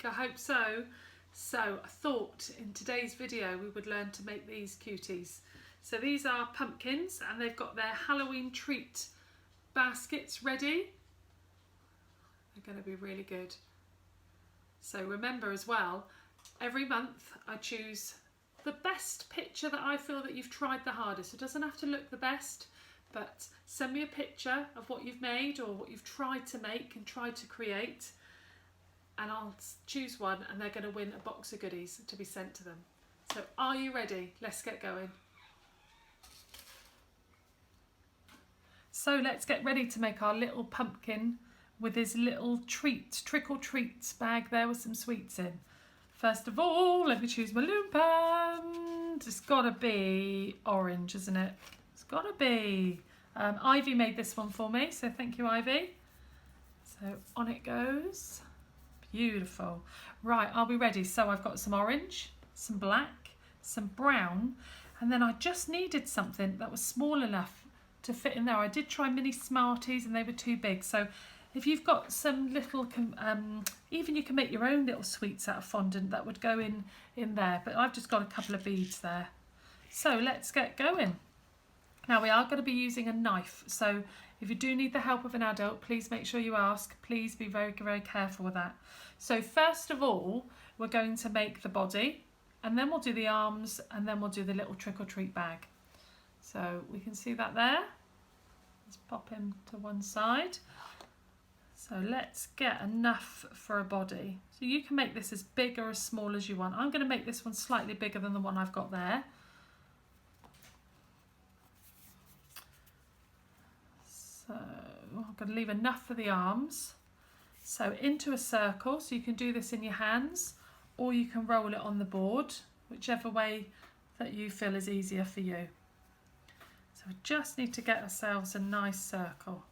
I hope so. So I thought in today's video we would learn to make these cuties. So these are pumpkins and they've got their Halloween treat baskets ready. They're going to be really good. So remember as well, every month I choose the best picture that I feel that you've tried the hardest. It doesn't have to look the best, but send me a picture of what you've made or what you've tried to make and tried to create, and I'll choose one and they're going to win a box of goodies to be sent to them. So are you ready? Let's get going. So let's get ready to make our little pumpkin with his little trickle treats bag there with some sweets in. First of all, let me choose my loom band. It's got to be orange, isn't it? It's got to be. Ivy made this one for me, so thank you, Ivy. So on it goes. Beautiful. Right, are we ready? So I've got some orange, some black, some brown, and then I just needed something that was small enough to fit in there. I did try mini Smarties and they were too big. So if you've got some little, even you can make your own little sweets out of fondant that would go in there. But I've just got a couple of beads there. So let's get going. Now we are going to be using a knife. So if you do need the help of an adult, please make sure you ask. Please be very, very careful with that. So first of all, we're going to make the body, and then we'll do the arms, and then we'll do the little trick or treat bag. So we can see that there. Let's pop him to one side. So let's get enough for a body. So you can make this as big or as small as you want. I'm going to make this one slightly bigger than the one I've got there. So I'm going to leave enough for the arms. So into a circle, so you can do this in your hands or you can roll it on the board, whichever way that you feel is easier for you. So we just need to get ourselves a nice circle.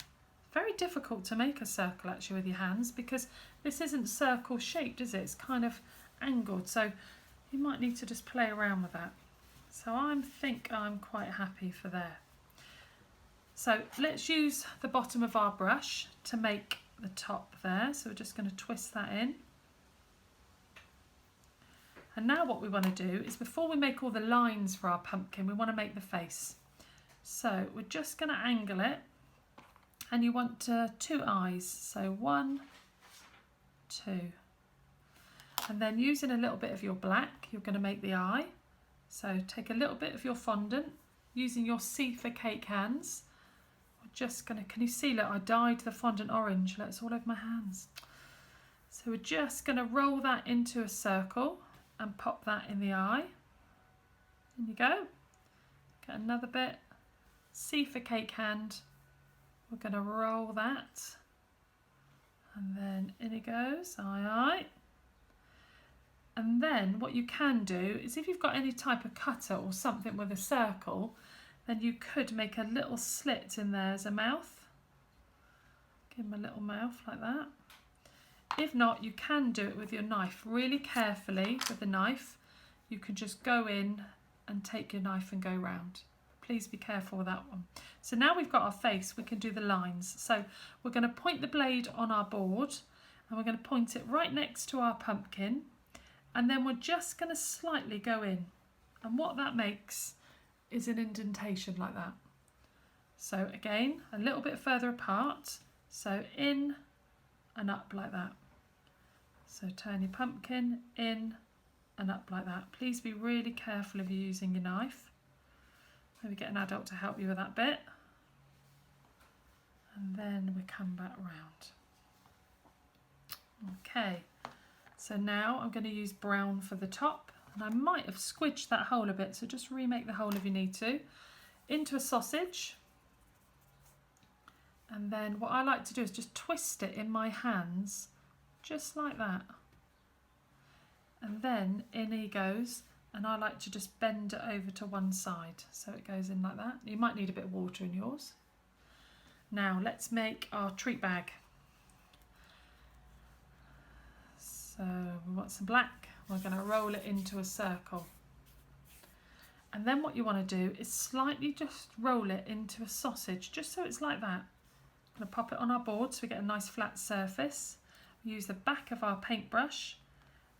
Very difficult to make a circle actually with your hands because this isn't circle shaped, is it? It's kind of angled, so you might need to just play around with that. So I think I'm quite happy for there. So let's use the bottom of our brush to make the top there. So we're just going to twist that in. And now what we want to do is, before we make all the lines for our pumpkin, we want to make the face. So we're just going to angle it. And you want two eyes, so 1, 2. And then using a little bit of your black, you're going to make the eye. So take a little bit of your fondant, using your C for cake hands. We're just going to, can you see, look, I dyed the fondant orange, look, it's all over my hands. So we're just going to roll that into a circle and pop that in the eye. In you go. Get another bit, C for cake hand. We're going to roll that, and then in it goes, aye. And then what you can do is, if you've got any type of cutter or something with a circle, then you could make a little slit in there as a mouth. Give him a little mouth like that. If not, you can do it with your knife. Really carefully with the knife, you can just go in and take your knife and go round. Please be careful with that one. So now we've got our face, we can do the lines. So we're going to point the blade on our board and we're going to point it right next to our pumpkin, and then we're just going to slightly go in. And what that makes is an indentation like that. So again, a little bit further apart. So in and up like that. So turn your pumpkin in and up like that. Please be really careful if you're using your knife. Maybe get an adult to help you with that bit. And then we come back round. Okay, so now I'm going to use brown for the top. And I might have squidged that hole a bit, so just remake the hole if you need to. Into a sausage. And then what I like to do is just twist it in my hands, just like that. And then in he goes. And I like to just bend it over to one side, so it goes in like that. You might need a bit of water in yours. Now let's make our treat bag. So we want some black. We're going to roll it into a circle. And then what you want to do is slightly just roll it into a sausage, just so it's like that. I'm going to pop it on our board so we get a nice flat surface. We use the back of our paintbrush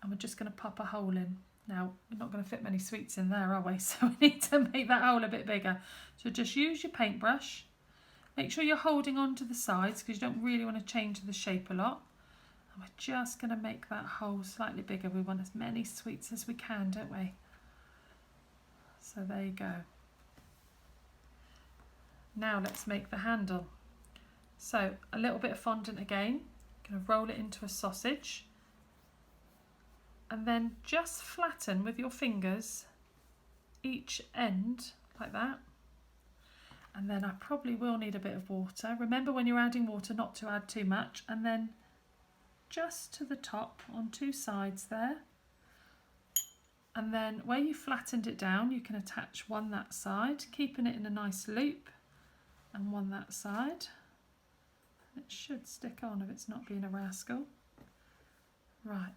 and we're just going to pop a hole in. Now, we're not going to fit many sweets in there, are we? So we need to make that hole a bit bigger. So just use your paintbrush. Make sure you're holding on to the sides because you don't really want to change the shape a lot. And we're just going to make that hole slightly bigger. We want as many sweets as we can, don't we? So there you go. Now let's make the handle. So a little bit of fondant again. Going to roll it into a sausage. And then just flatten with your fingers each end like that. And then I probably will need a bit of water. Remember when you're adding water not to add too much. And then just to the top on two sides there. And then where you flattened it down, you can attach one that side, keeping it in a nice loop, and one that side. It should stick on if it's not being a rascal. Right.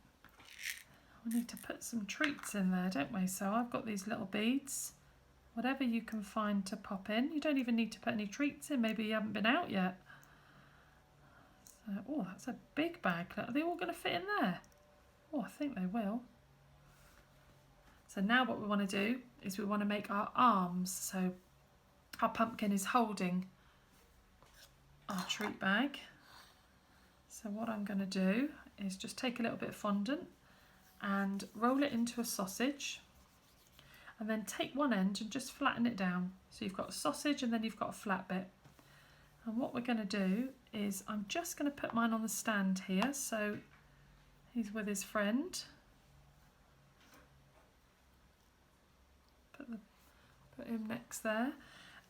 We need to put some treats in there, don't we? So I've got these little beads. Whatever you can find to pop in. You don't even need to put any treats in. Maybe you haven't been out yet. So, oh, that's a big bag. Are they all going to fit in there? Oh, I think they will. So now what we want to do is we want to make our arms. So our pumpkin is holding our treat bag. So what I'm going to do is just take a little bit of fondant and roll it into a sausage, and then take one end and just flatten it down. So you've got a sausage and then you've got a flat bit. And what we're going to do is I'm just going to put mine on the stand here. So he's with his friend. Put him next there.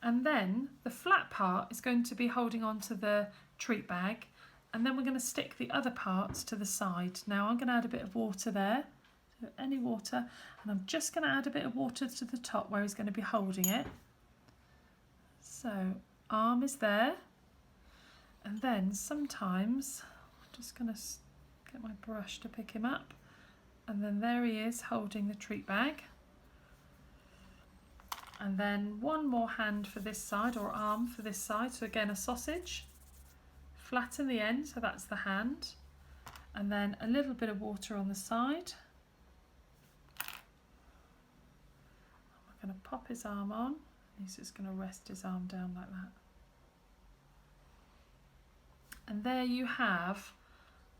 And then the flat part is going to be holding on to the treat bag. And then we're going to stick the other parts to the side. Now I'm going to add a bit of water there, so any water, and I'm just going to add a bit of water to the top where he's going to be holding it. So arm is there, and then sometimes I'm just going to get my brush to pick him up, and then there he is holding the treat bag. And then one more hand for this side, or arm for this side, so again a sausage. Flatten the end, so that's the hand, and then a little bit of water on the side. We're going to pop his arm on, he's just going to rest his arm down like that. And there you have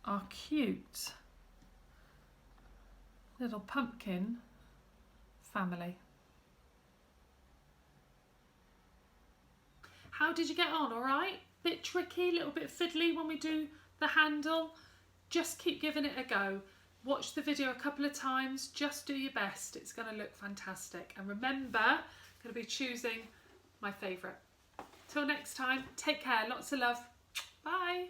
our cute little pumpkin family. How did you get on? All right? Bit tricky, a little bit fiddly when we do the handle. Just keep giving it a go. Watch the video a couple of times. Just do your best. It's going to look fantastic. And remember, I'm going to be choosing my favourite. Till next time, take care. Lots of love. Bye.